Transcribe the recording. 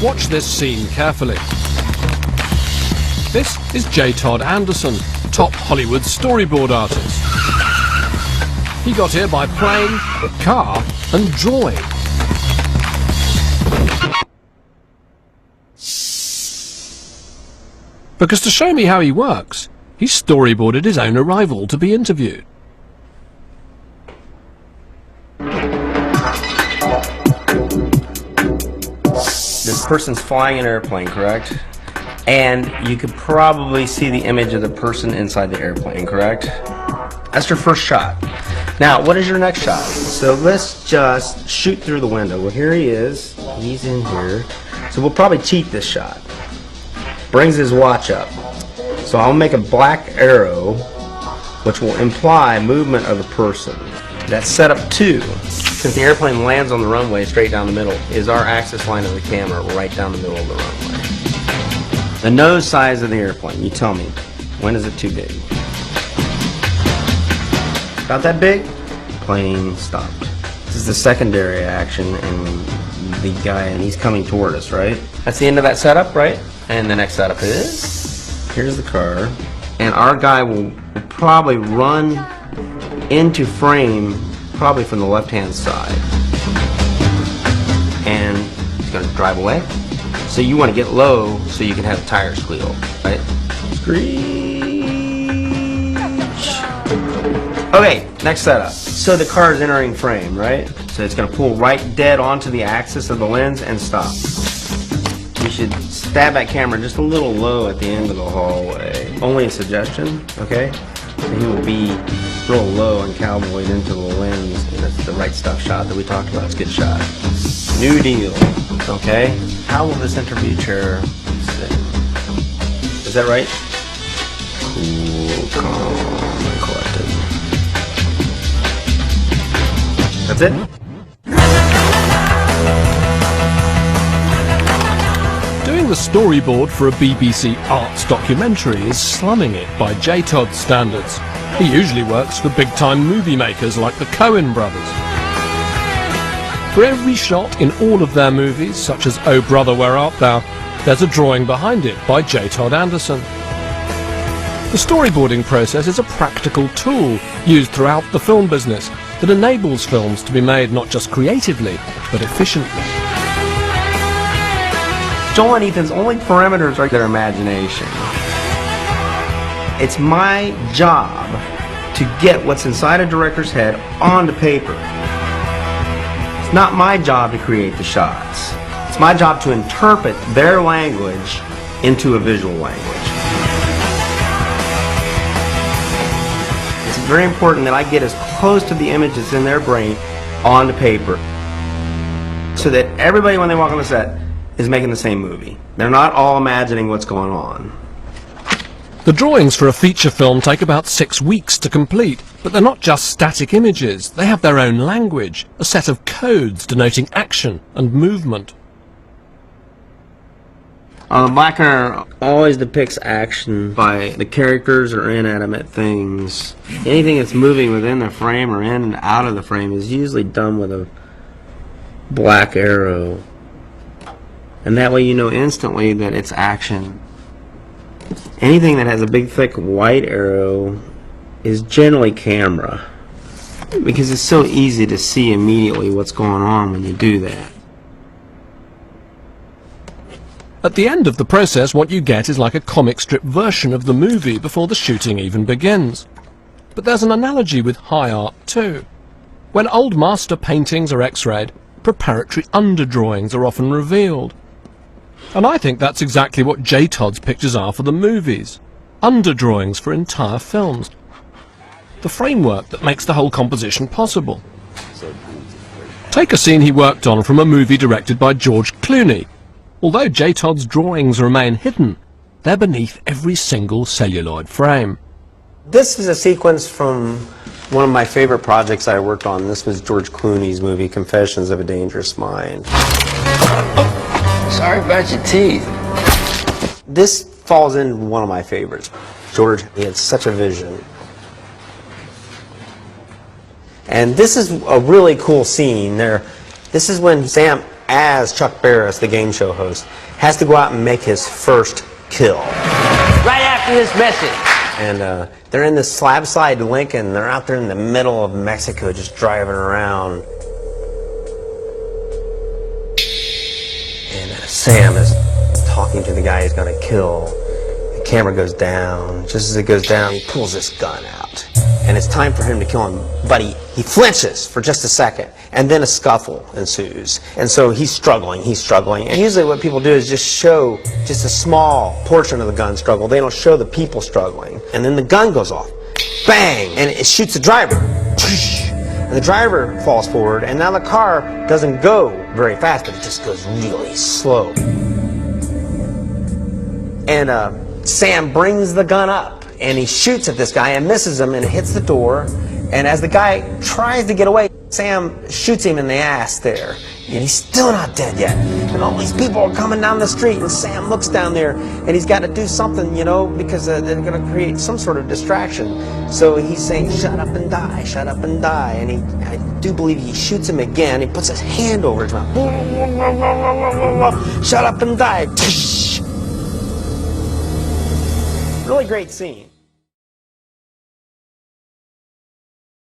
Watch this scene carefully. This is J. Todd Anderson, top Hollywood storyboard artist. He got here by playing, car and drawing. Because to show me how he works, he storyboarded his own arrival to be interviewed. This person's flying an airplane, correct? And you could probably see the image of the person inside the airplane, correct? That's your first shot. Now, what is your next shot? So let's just shoot through the window. Well, here he is. He's in here. So we'll probably cheat this shot. Brings his watch up. So I'll make a black arrow, which will imply movement of the person. That's setup 2. Since the airplane lands on the runway straight down the middle, is our axis line of the camera right down the middle of the runway. The nose size of the airplane, you tell me. When is it too big? About that big? Plane stopped. This is the secondary action, and the guy, and he's coming toward us, right? That's the end of that setup, right? And the next setup is, here's the car, and our guy will probably run into frame, probably from the left-hand side, and he's going to drive away. So you want to get low so you can have the tire squeal, right? Screech. Okay, next setup. So the car is entering frame, right? So it's going to pull right dead onto the axis of the lens and stop. You should stab that camera just a little low at the end of the hallway. Only a suggestion, okay? And he will be real low and cowboyed into the lens. And that's the right stuff shot that we talked about. It's a good shot. New deal, okay? How will this interview chair sit? Is that right? Cool, calm, and collected. That's it? Doing the storyboard for a BBC arts documentary is slumming it by J. Todd standards. He usually works for big-time movie makers like the Coen brothers. For every shot in all of their movies, such as Oh Brother, Where Art Thou, there's a drawing behind it by J. Todd Anderson. The storyboarding process is a practical tool used throughout the film business that enables films to be made not just creatively, but efficiently. Joel and Ethan's only parameters are their imagination. It's my job to get what's inside a director's head onto paper. It's not my job to create the shots. It's my job to interpret their language into a visual language. It's very important that I get as close to the images in their brain onto paper so that everybody, when they walk on the set, is making the same movie. They're not all imagining what's going on. The drawings for a feature film take about 6 weeks to complete, but they're not just static images. They have their own language, a set of codes denoting action and movement. The black arrow always depicts action by the characters or inanimate things. Anything that's moving within the frame or in and out of the frame is usually done with a black arrow. And that way you know instantly that it's action. Anything that has a big thick white arrow is generally camera, because it's so easy to see immediately what's going on when you do that. At the end of the process, what you get is like a comic strip version of the movie before the shooting even begins. But there's an analogy with high art too. When old master paintings are x-rayed, preparatory underdrawings are often revealed. And I think that's exactly what J. Todd's pictures are for the movies. Underdrawings for entire films. The framework that makes the whole composition possible. Take a scene he worked on from a movie directed by George Clooney. Although J. Todd's drawings remain hidden, they're beneath every single celluloid frame. This is a sequence from one of my favorite projects I worked on. This was George Clooney's movie, Confessions of a Dangerous Mind. Sorry about your teeth. This falls into one of my favorites. George, he had such a vision. And this is a really cool scene. This is when Sam as Chuck Barris, the game show host, has to go out and make his first kill. Right after this message. And they're in this slab-side Lincoln. They're out there in the middle of Mexico just driving around. And Sam is talking to the guy he's going to kill. The camera goes down. Just as it goes down, he pulls this gun out. And it's time for him to kill him. But he flinches for just a second. And then a scuffle ensues. And so he's struggling. And usually what people do is just show just a small portion of the gun struggle. They don't show the people struggling. And then the gun goes off. Bang! And it shoots the driver. And the driver falls forward. And now the car doesn't go very fast, but it just goes really slow. And Sam brings the gun up. And he shoots at this guy and misses him and hits the door. And as the guy tries to get away, Sam shoots him in the ass there. And he's still not dead yet. And all these people are coming down the street, and Sam looks down there, and he's got to do something, you know, because they're going to create some sort of distraction. So he's saying, shut up and die, shut up and die. And I do believe he shoots him again. He puts his hand over his mouth. Shut up and die. Really great scene.